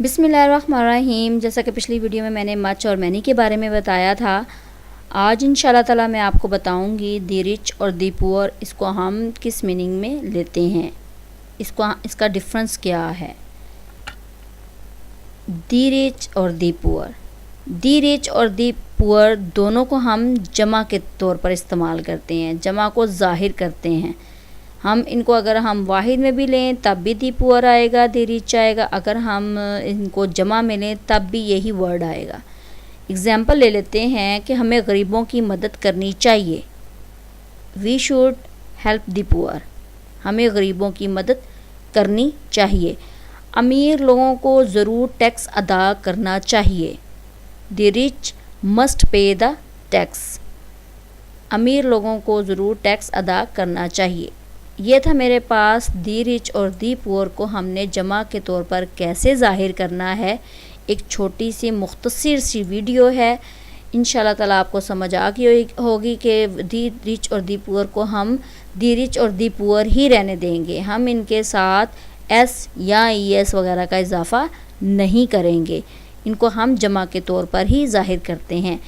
बिस्मिल्लाहिर्रहमानिर्रहीम। जैसा कि पिछली वीडियो में मैंने मच और मैनी के बारे में बताया था, आज इंशाल्लाह ताला मैं आपको बताऊंगी दी रिच और दी पुअर, इसको हम किस मीनिंग में लेते हैं, इसका डिफरेंस क्या है। दी रिच और दी पुअर, दी रिच और दी पुअर दोनों को हम जमा के तौर पर इस्तेमाल करते हैं, जमा को ज़ाहिर करते हैं। हम इनको अगर हम वाहिद में भी लें तब भी दी पुअर आएगा, दी रिच आएगा। अगर हम इनको जमा में लें तब भी यही वर्ड आएगा। एग्ज़ाम्पल ले लेते हैं कि हमें गरीबों की मदद करनी चाहिए। We should help the poor, हमें गरीबों की मदद करनी चाहिए। अमीर लोगों को ज़रूर टैक्स अदा करना चाहिए। The rich must pay the tax, अमीर लोगों को ज़रूर टैक्स अदा करना चाहिए। ये था मेरे पास दी रिच और दी पुअर को हमने जमा के तौर पर कैसे ज़ाहिर करना है। एक छोटी सी मुख्तसर सी वीडियो है, इंशाल्लाह ताला आपको समझ आ गई होगी कि दी रिच और दी पुअर को हम दी रिच और दी पुअर ही रहने देंगे। हम इनके साथ एस या एस वगैरह का इजाफ़ा नहीं करेंगे, इनको हम जमा के तौर पर ही ज़ाहिर करते हैं।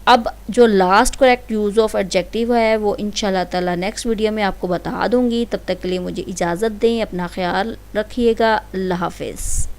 अब जो last correct use of adjective है वो इंशाल्लाह ताला नेक्स्ट वीडियो में आपको बता दूंगी। तब तक के लिए मुझे इजाज़त दें, अपना ख्याल रखिएगा। अल्लाह हाफ़िज़।